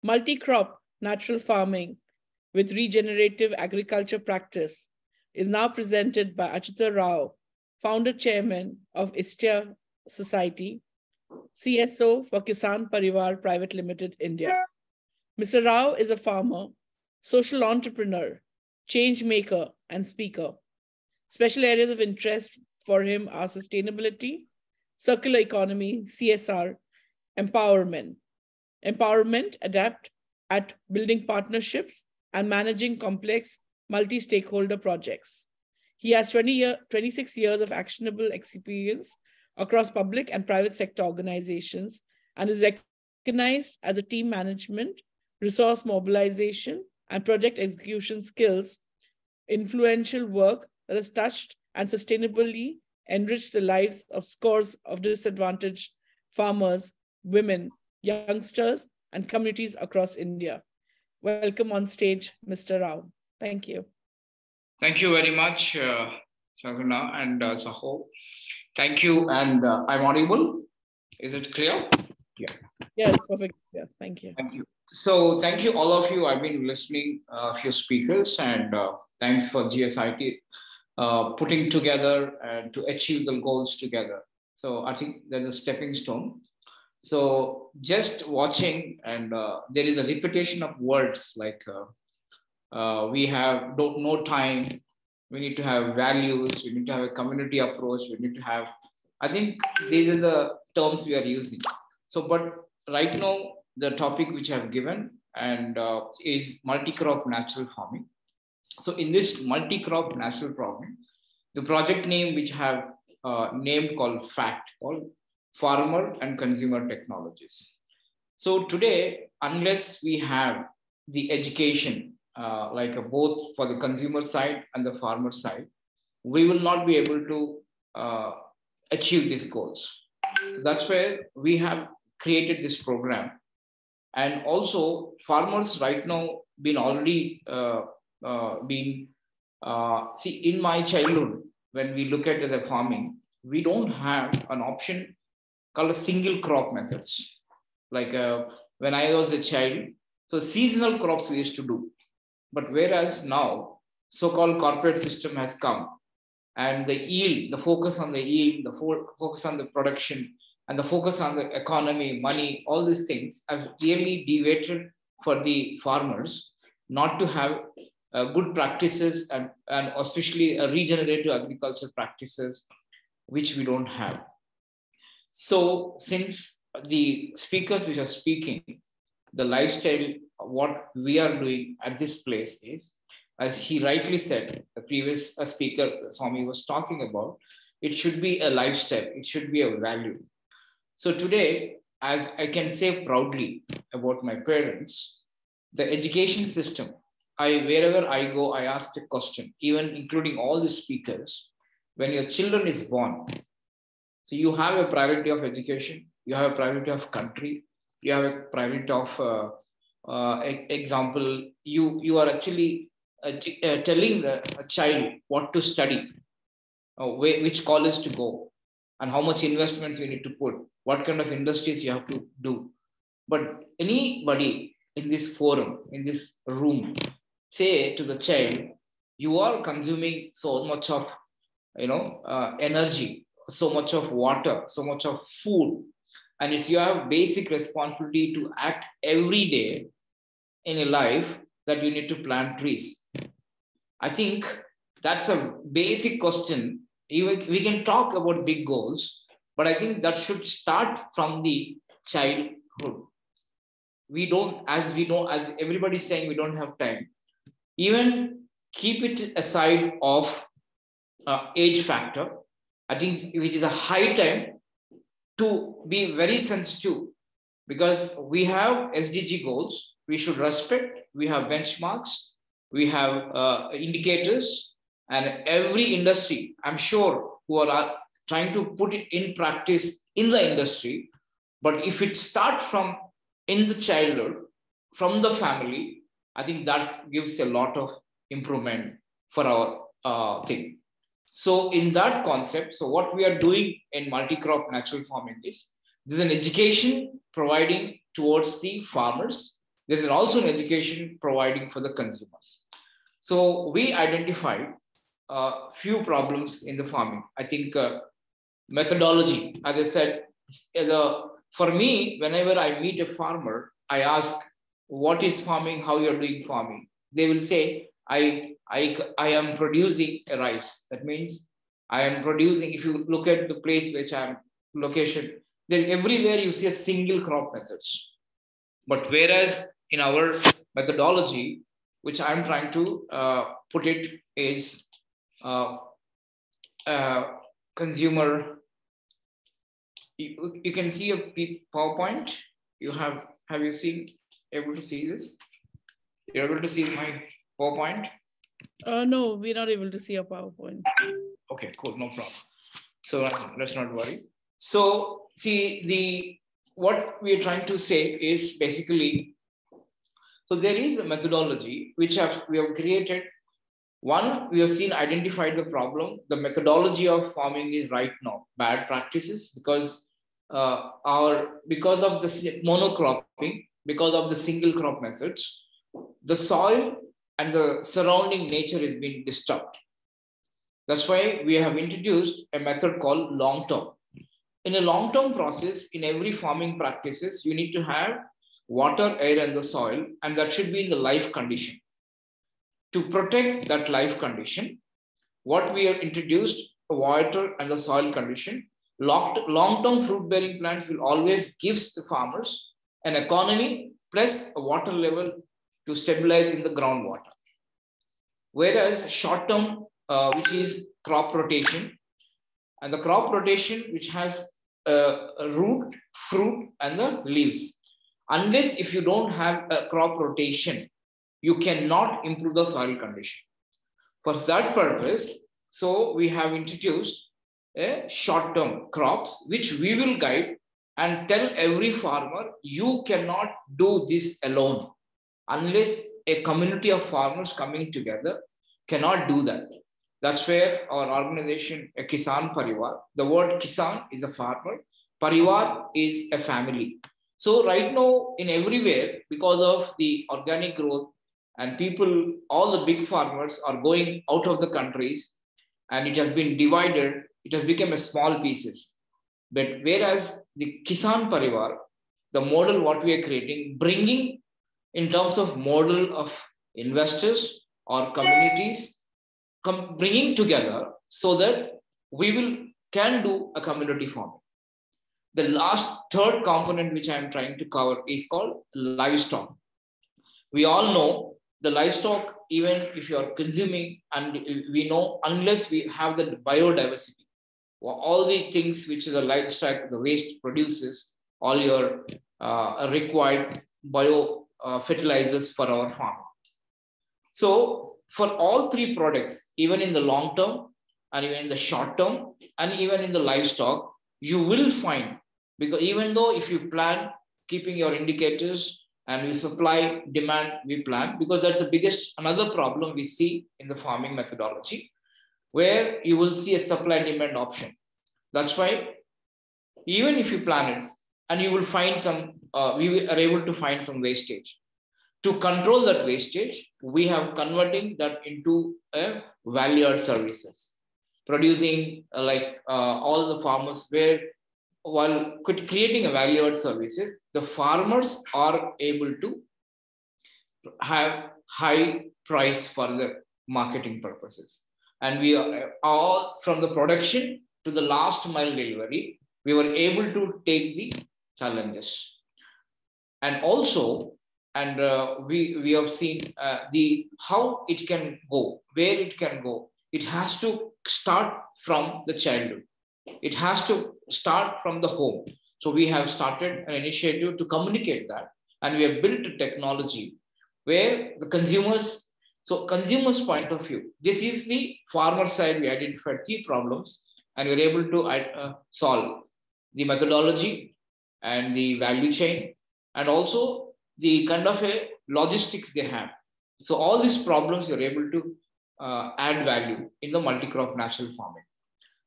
Multi-crop natural farming with regenerative agriculture practice is now presented by Atchuta Rao, founder chairman of ESTAH Society, CSO for Kisaan Parivar Private Limited, India. Mr. Rao is a farmer, social entrepreneur, change maker, and speaker. Special areas of interest for him are sustainability, circular economy, CSR, empowerment, adapt at building partnerships and managing complex multi-stakeholder projects. He has 26 years of actionable experience across public and private sector organizations and is recognized as a team management, resource mobilization, and project execution skills, influential work that has touched and sustainably enriched the lives of scores of disadvantaged farmers, women, youngsters, and communities across India. Welcome on stage, Mr. Rao. Thank you. Thank you very much, Shaguna and Saho. Thank you. And I'm audible. Is it clear? Yeah. Yes, perfect. Yes, thank you. Thank you. So thank you, all of you. I've been listening a few speakers, and thanks for GSIT putting together to achieve the goals together. So I think there's a stepping stone. So just watching, and there is a repetition of words like we have no time, we need to have values, we need to have a community approach, we need to have, I think these are the terms we are using. So, but right now, the topic which I have given and is multi-crop natural farming. So in this multi-crop natural farming, the project name which I have named called FACT, called Farmer and Consumer Technologies. So today, unless we have the education, like both for the consumer side and the farmer side, we will not be able to achieve these goals. So that's where we have created this program. And also farmers right now been already see, in my childhood, when we look at the farming, we don't have an option called a single crop methods. Like when I was a child, so seasonal crops we used to do. But whereas now, so-called corporate system has come, and the yield, the focus on the yield, the focus on the production, and the focus on the economy, money, all these things have really deviated for the farmers not to have good practices and especially regenerative agriculture practices, which we don't have. So since the speakers which are speaking, the lifestyle, what we are doing at this place is, as he rightly said, the previous speaker, Swami, was talking about, it should be a lifestyle, it should be a value. So today, as I can say proudly about my parents, the education system, wherever I go, I ask the question, even including all the speakers, when your children is born, so you have a priority of education, you have a priority of country, you have a priority of example, you are actually telling a child what to study, which college to go, and how much investments you need to put, what kind of industries you have to do. But anybody in this forum, in this room, say to the child, you are consuming so much of energy, so much of water, so much of food, and it's you have basic responsibility to act every day in a life that you need to plant trees. I think that's a basic question. We can talk about big goals, but I think that should start from the childhood. We don't, as we know, as everybody's saying, we don't have time. Even keep it aside of age factor. I think it is a high time to be very sensitive, because we have SDG goals. We should respect. We have benchmarks. We have indicators, and every industry, I'm sure, who are trying to put it in practice in the industry. But if it starts from in the childhood, from the family, I think that gives a lot of improvement for our thing. So in that concept, so what we are doing in multi-crop natural farming is, this is an education providing towards the farmers, There is also an education providing for the consumers. So we identified a few problems in the farming. I think methodology, as I said, for me, whenever I meet a farmer, I ask, what is farming, how you're doing farming? They will say, I am producing a rice. That means I am producing, if you look at the place which I'm location, then everywhere you see a single crop methods. But whereas in our methodology, which I'm trying to put it, is consumer. You can see a PowerPoint. Have you seen, able to see this? You're able to see my PowerPoint? No, we're not able to see a PowerPoint. Okay, cool, no problem. So let's not worry. So see, what we are trying to say is basically, so there is a methodology which we have created. One, we have identified the problem. The methodology of farming is right now bad practices because because of the monocropping, because of the single crop methods, the soil and the surrounding nature is being disturbed. That's why we have introduced a method called long-term. In a long-term process, in every farming practices, you need to have water, air, and the soil, and that should be in the life condition. To protect that life condition, what we have introduced, a water and the soil condition, long-term fruit-bearing plants will always give the farmers an economy plus a water level to stabilize in the groundwater. Whereas short-term, which is crop rotation, and the crop rotation which has a root, fruit, and the leaves. Unless if you don't have a crop rotation, you cannot improve the soil condition. For that purpose, so we have introduced a short-term crops, which we will guide and tell every farmer, you cannot do this alone unless a community of farmers coming together cannot do that. That's where our organization, a Kisaan Parivar, the word Kisaan is a farmer, Parivar is a family. So right now in everywhere, because of the organic growth and people, all the big farmers are going out of the countries and it has been divided, it has become a small pieces. But whereas the Kisaan Parivar, the model what we are creating, bringing in terms of model of investors or communities, bringing together so that we can do a community farming. The last third component which I am trying to cover is called livestock. We all know the livestock, even if you are consuming, and we know unless we have the biodiversity, all the things which the livestock, the waste produces, all your required bio fertilizers for our farm. So for all three products, even in the long term and even in the short term and even in the livestock, you will find, because even though if you plan keeping your indicators and you supply demand, we plan, because that's the biggest, another problem we see in the farming methodology, where you will see a supply demand option. That's why even if you plan it and you will find some, we are able to find some wastage. To control that wastage, we have converting that into a value-add services, producing all the farmers where while creating a value-add services, the farmers are able to have high price for the marketing purposes. And we are all from the production to the last mile delivery, we were able to take the challenges. And also, and we have seen how it can go, where it can go. It has to start from the childhood. It has to start from the home. So we have started an initiative to communicate that, and we have built a technology where the consumers, so consumers' point of view, this is the farmer side. We identified key problems, and we're able to solve the methodology and the value chain, and also the kind of a logistics they have. So all these problems you're able to add value in the multi-crop natural farming.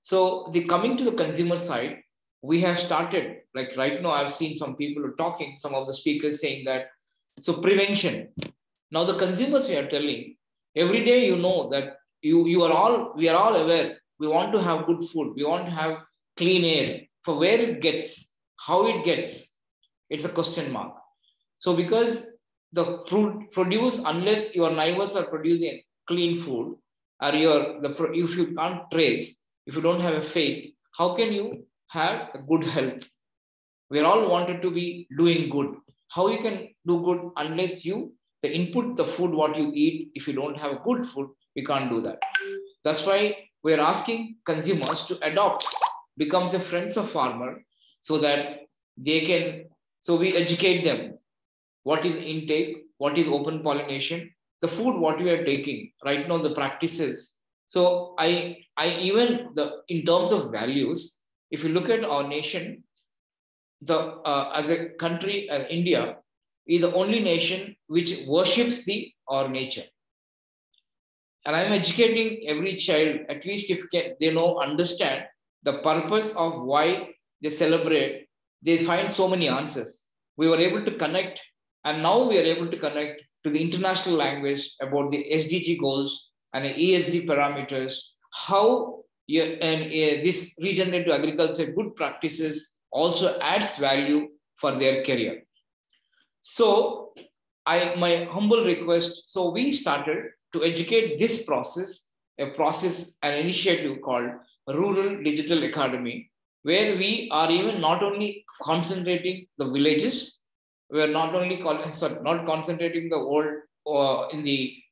So coming to the consumer side, we have started, like right now I've seen some people talking, some of the speakers saying that So prevention. Now the consumers, we are telling, every day you know that we are all aware. We want to have good food. We want to have clean air. For where it gets, how it gets, it's a question mark. So because the food produce, unless your neighbors are producing clean food, or if you can't trace, if you don't have a faith, how can you have a good health? We're all wanted to be doing good. How you can do good unless the input, the food, what you eat, if you don't have good food, we can't do that. That's why we're asking consumers to adopt, becomes a friends of farmer, so that they can, so we educate them. What is intake? What is open pollination? The food, what we are taking right now, the practices. So I even in terms of values, if you look at our nation, as a country, India is the only nation which worships our nature. And I'm educating every child, at least if they understand the purpose of why they celebrate, they find so many answers. We were able to connect, and now we are able to connect to the international language about the SDG goals and the ESG parameters, how this regenerative agriculture good practices also adds value for their career. So my humble request, so we started to educate this process, an initiative called Rural Digital Academy, where we are even not only concentrating the villages, we are not only not concentrating the whole in the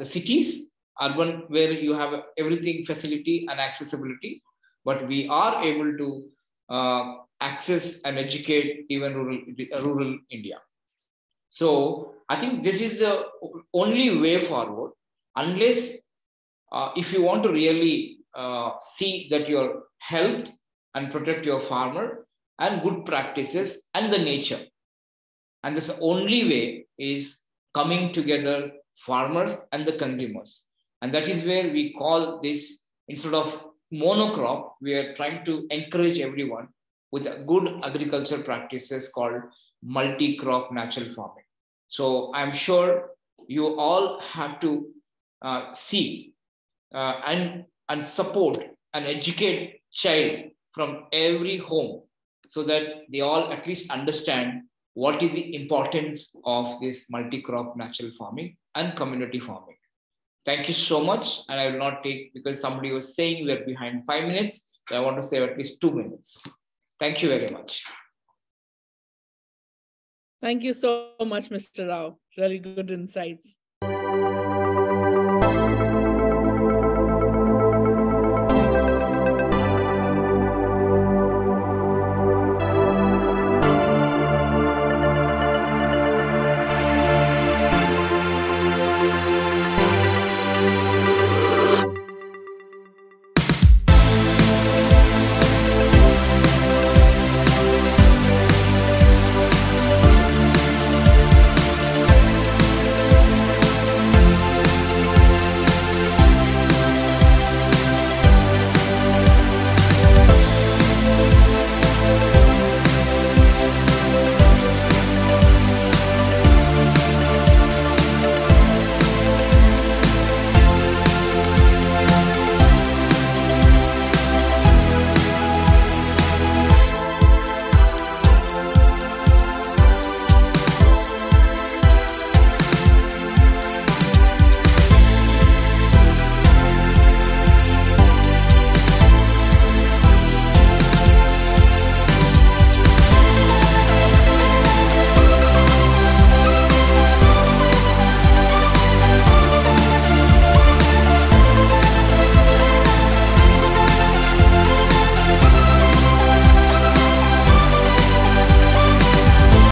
cities, urban, where you have everything facility and accessibility, but we are able to access and educate even rural India. So I think this is the only way forward, unless if you want to really see that your health and protect your farmer and good practices and the nature. And this only way is coming together, farmers and the consumers. And that is where we call this, instead of monocrop, we are trying to encourage everyone with good agriculture practices called multi-crop natural farming. So I'm sure you all have to see and support and educate child from every home, so that they all at least understand what is the importance of this multi-crop natural farming and community farming. Thank you so much. And I will not take, because somebody was saying we're behind 5 minutes, so I want to save at least 2 minutes. Thank you very much. Thank you so much, Mr. Rao. Really good insights.